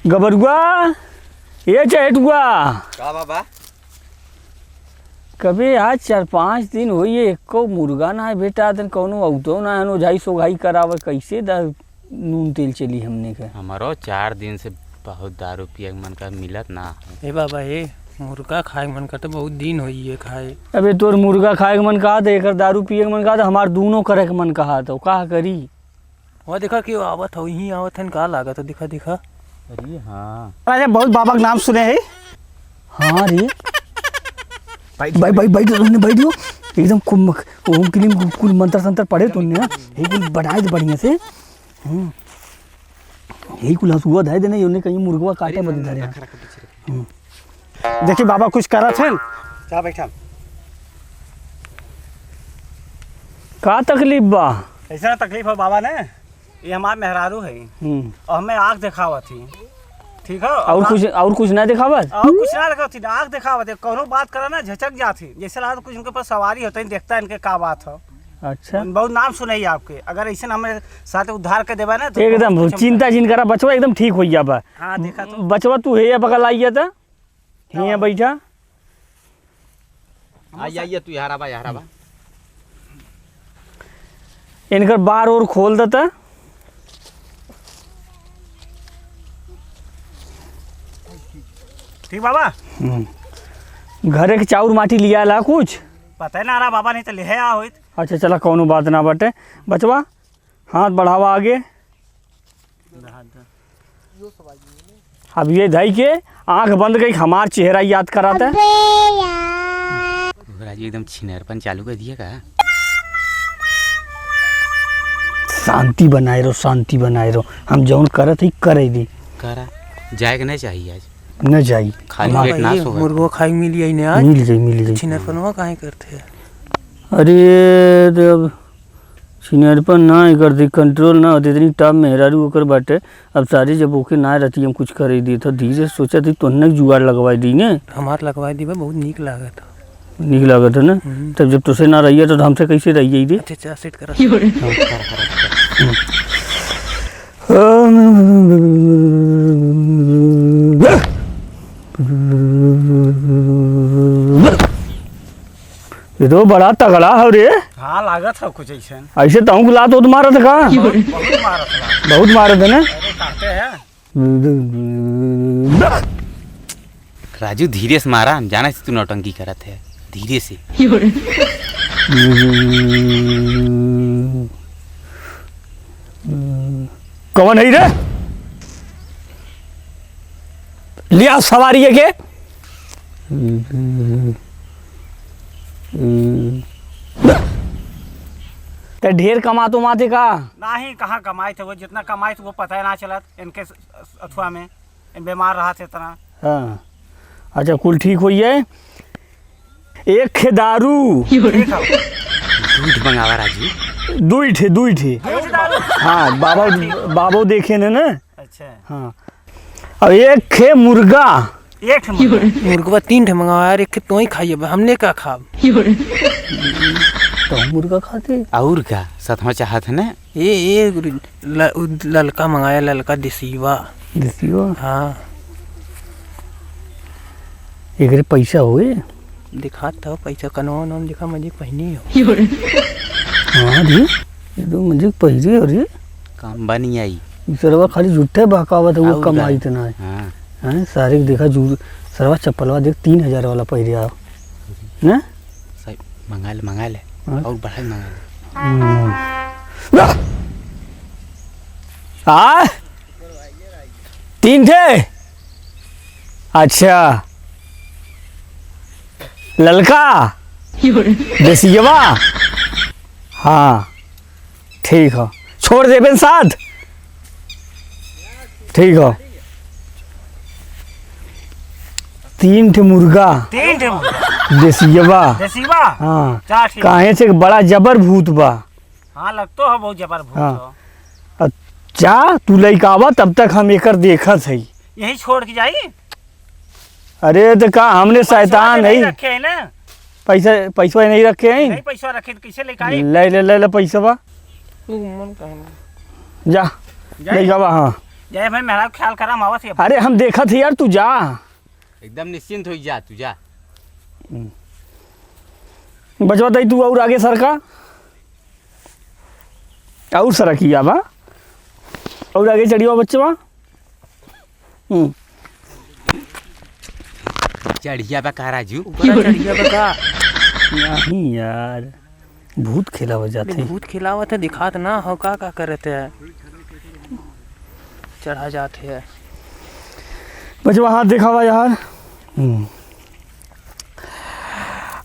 गबरुआ ये चहेटुआ का बाबा कभी आज 4-5 दिन हो ये एको मुर्गा ना है बेटा तन कौनो औतो ना है झाई सोगाई करावे कैसे नून तेल चली हमने के हमारो 4 दिन से बहुत दारू पिए मन का मिलत ना ए बाबा ए मुर्गा खाए मन का तो बहुत दिन हो ये खाए। अबे तोर मुर्गा खाए के मन कहा था एक दारू पिए के मन कहा था हमार दोनों करे के मन कहा था का करी वहाँ देखा क्यों आवत हो यहीं आवत है का लागत दिखा दिखा। अरे हाँ राजा बहुत बाबा का नाम सुने हैं। हाँ रे बैठ बैठो एकदम ओम के लिए कुल मंत्र संत्र पढ़े तुमने यही कुल बढ़ाए दे बढ़िया से यही कुल हंसुआ धाए देना ये कहीं मुर्गा काटे बदल धरे। देखिए बाबा कुछ करा थे जा बैठा का तकलीफ बा ऐसा तकलीफ है बाबा ने ये हमारे मेहरारू है और हमें आँख दिखावा थी ठीक है और कुछ ना दिखावत और कुछ ना दिखावा थी आँख दिखावा थी कोनो बात करा ना झचक जाती जैसे लगा कुछ उनके पास सवारी होता है देखता है इनके का बात हो। अच्छा बहुत नाम सुनाई आपके अगर ऐसे हमें साथ उद्धार कर देवा ना तो एकदम चिंता जिन करा बचवा एकदम ठीक हो जाबा। हाँ देखा तो बचवा तू है बगल आइए था यहाँ बैठा आइए तू यहाँ बा इनकर बार और खोल देता ठीक बाबा घरे के चाउर माटी लिया ला कुछ पता है ना रहा बाबा नहीं तो ले आओ। अच्छा चला कौनो बात ना बटे बचवा हाथ बढ़ावा आगे अब ये धाई के आंख बंद गई हमार चेहरा याद कराता है राजू एकदम छिनरपन चालू कर दिया का शांति बनाए रहो हम जौन करत ही करे दी करा जाए नहीं चाहिए आज न जाई खाली पेट ना सो मुर्गो खाई मिली ने आज मिल जाई छिनरपनवा काहे करते हैं। अरे अब छिनरपन ना करती कंट्रोल ना होती इतनी टाइम मेहरारू होकर बाटे अब सारी जब ओके ना रहती हम कुछ करे दी तो धीरे सोचा थी तो जुगाड़ लगवाई दी ने हमार लगवाई दी बहुत नीक लागत नीक लागत है ना तब जब तुझसे ना रही है तो हमसे कैसे रही थी। अच्छा सेट करा ये तो बड़ा तगड़ा है रे। हाँ लागत है कुछ ऐसा ऐसे तो गुला तो मारा था का बहुत मारा था ना राजू धीरे से मारा जाना से तू नौटंकी करत है धीरे से कौन है रे लिया सवारी है के ते ढेर कमा तो माते का नहीं कहाँ कमाए थे वो जितना कमाए थे वो पता ही ना चला इनके अथवा में इन बीमार रहा थे इतना। हाँ अच्छा कुल ठीक हुई है एक खे दारू दूध मंगावा राजू दुई ठे हाँ बाबा देखे ने ना। अच्छा हाँ अब एक खे मुर्गा एक मुर्गा 3 ठे मंगावा यार एक तो ही खाइए हमने का खा तो मुर्गा खाते और का सतमा चाहत है ना ये ललका मंगाया ललका देसीवा हाँ एक पैसा हुए दिखा था पैसा कनवा नाम दिखा मुझे पहनी हो हाँ रे ये तो मुझे पहले और ये काम बनी आई सरवा खाली झूठे बहकावत है वो कमाई इतना है हाँ हैं सारे देखा सरवा चप्पलवा देख 3000 वाला पहले आओ ना सही मंगा ले और बढ़ा मंगा ले 3 थे अच्छा ललका देसियवा हाँ ठीक है छोड़ दे बेन साथ ठीक है 3 ठे मुर्गा देसियवा हाँ काहे से बड़ा जबर भूत बा। हाँ लगतो है बहुत जबर भूत हाँ अच्छा तू लइकावा तब तक हम एकर देखत है यही छोड़ के जाइए। अरे तो का हमने शैतान नहीं रखे है ना पैसा नहीं रखे हैं नहीं पैसा रखे तो कैसे लेके ले पैसा बा जा ले जावा हाँ जय भाई मेहरारू ख्याल करा मावा से। अरे हम देखा थे यार, तू जा एकदम निश्चिंत हो जा, तू जा। बचवा दई तू और आगे सर का और सर किया बा और आगे चढ़िया बच्चवा। चढ़िया बा का राजू, चढ़िया बका नहीं यार, भूत खेला हो जाते। भूत खिलावत है, दिखात ना हो का करते है, चढ़ा जाते है। बचवा हाथ दिखावा यार।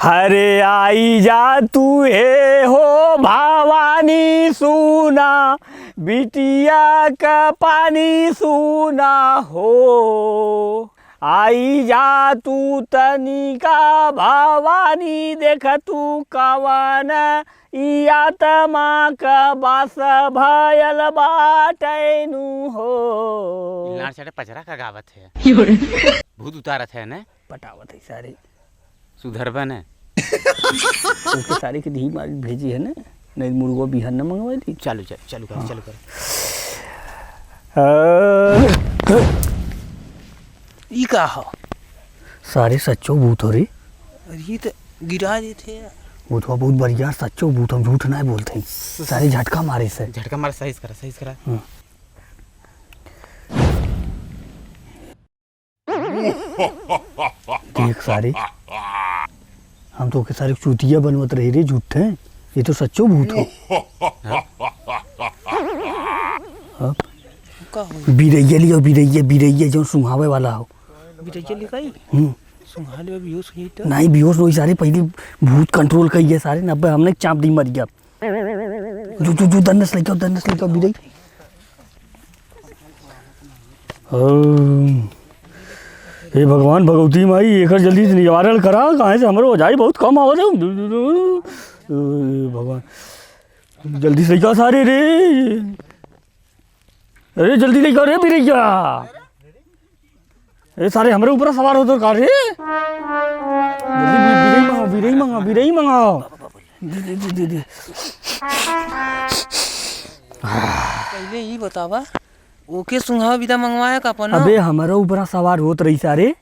हरे आई जा तू हे हो भवानी सुना, बिटिया का पानी सुना हो। आई जा तू तनिका भवानी, देख तू कवन आत्मा का बास भयल बाटैनु हो। लाड़ चढ़े पचरा का गावत है, भूत उतारत है ना, पटावत है सारे सुधरबा ने उसके सारे की धी मारी भेजी है ना, नहीं मुर्गो बिहान न मंगवाई थी। चालू कर, चालू कर, चालू कर। ई का हो सारे सच्चो भूत हो रे, अरे तो गिरा देते है। वो तो बहुत बढ़िया सच्चो भूत, हम झूठ नहीं बोलते हैं। सारे झटका मारे से, झटका मार, सही करा, सही करा। देख सारे हम तो के सारे चूतिया बनवत रहे रे, झूठे। ये तो सच्चो भूत हो। का हो बिरैया लियो, बिरैया बिरैया जो सुहावे वाला हो। बिरैया लिखाई सुंघाले में बेहोश हुई तो नहीं बेहोश हुई सारे, पहले भूत कंट्रोल करिए सारे। नब्बे हमने चाप दी मर गया। जो जो जो दंडस लेके बिरई। हे भगवान भगवती माई, एक जल्दी से निवारण करा, कहाँ से हमरो हो जाए, बहुत कम आवत है। भगवान जल्दी से लेकर सारे रे, अरे जल्दी लेकर रे बिरैया। अरे सारे हमारे ऊपर सवार हो तो कार रे, बिरई मंगाओ। दे। पहले ही बतावा, ओके सुंघावा विदा मंगवाया का अपन। अबे हमारे ऊपर सवार होत रही सारे।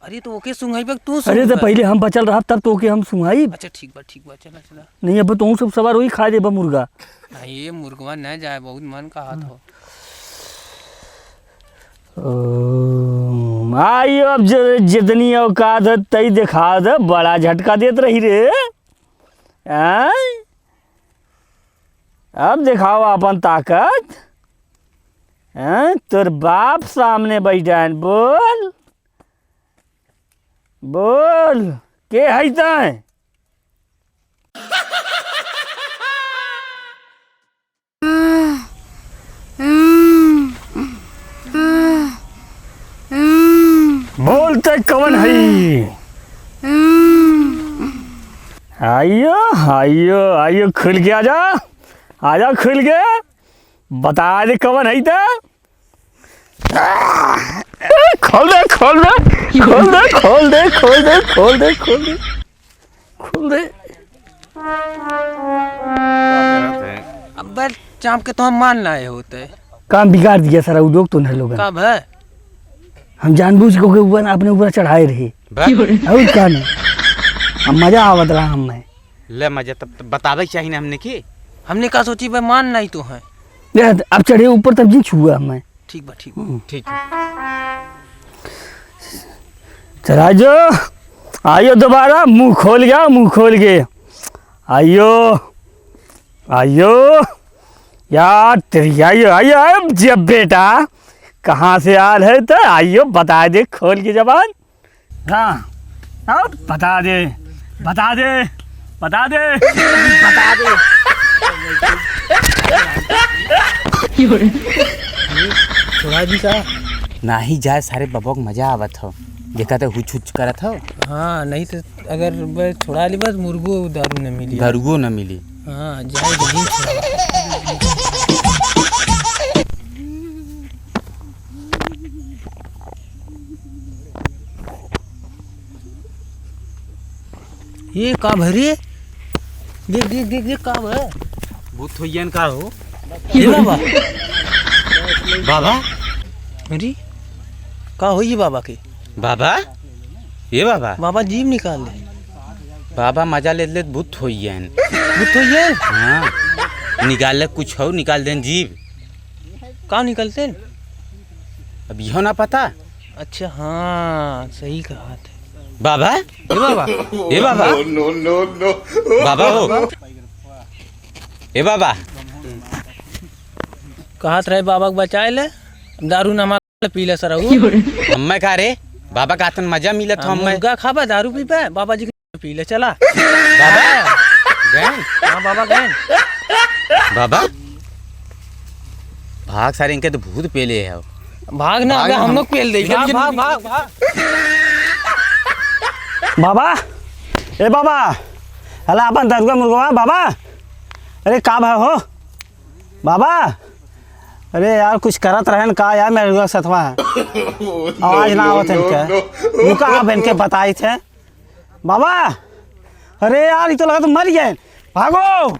अरे तो ओके सुंघाई बक तू अरे तो पहले हम बचल रहा, तब तो ओके हम सुंघाई। अच्छा ठीक बा चला चला। नहीं अब तो सब सवार वही खा दे बा मुर्गा। नहीं ये मुर्गवा न जाए, बहुत मन का हाथ हो। आई अब जितनी औकात है तई दिखा दे, बड़ा झटका देत रही रे। अब दिखाओ अपन ताकत। तोर बाप सामने बैठा है, बोल बोल के है तय? बोलते कवन है? आइयो आइयो आइयो, खुल के आजा खुल के बता दे कवन है तो। खोल दे। अब चाप के तो हम मान लाए होते, काम बिगाड़ दिया सारा उद्योग तो न लोग। कब है हम जानबूझ के ऊपर अपने ऊपर चढ़ाए रहे और क्या नहीं, हम मजा आवत रहा हमें। ले मजा तब तो बतावे चाहिए ना हमने की। हमने का सोची भाई मान नहीं तो है। अब चढ़े ऊपर तब जी छुआ हमें। ठीक बा ठीक है। चला जो आइयो दोबारा, मुंह खोल के आइयो यार तेरी। आइयो जब बेटा कहाँ से आल है तो आइयो बता दे, खोल के जबान। हाँ अब बता दे। छोड़ा दी का ना ही जाए, सारे बबोक मजा आवत हो, देखा तो हुच करत हो। हाँ नहीं तो अगर बस छोड़ा ली बस मुर्गो दारू न मिली, दरुगो न मिली। हाँ जाए जल्दी छोड़ा। ये का भरे, देख का है भूत होइयन का हो। ये बाबा बाबा अरे का होई बाबा के? बाबा ये बाबा बाबा जीव निकाल ले। बाबा मजा ले ले भूत होई है भूत होई है? हाँ निकाल ले कुछ हो निकाल दें जीव का निकलते हैं? अब यो ना पता। अच्छा हाँ सही कहा थे। बाबा ए बाबा ए बाबा बाबा हो ए बाबा कहत रहे बाबा को बचाए ले दारू न मार पी ले सर हमें का रे बाबा का तन मजा मिलत हम मुर्गा खाबा दारू पी पे बाबा जी के पी ले चला। बाबा गए हाँ बाबा गए। बाबा भाग सारे इनके तो भूत पेले है भाग ना अबे हम लोग पेल दे। भाग भाग भाग भाग। बाबा ए बाबा हला अपन दरगाह मुर्गा बाबा। अरे का भाई हो बाबा? अरे यार कुछ करत रहन का यार मेरे सतवा है आवाज ना आवत इनके रुका आप इनके बताई थे बाबा। अरे यार ये तो लगा तो मर गए भागो।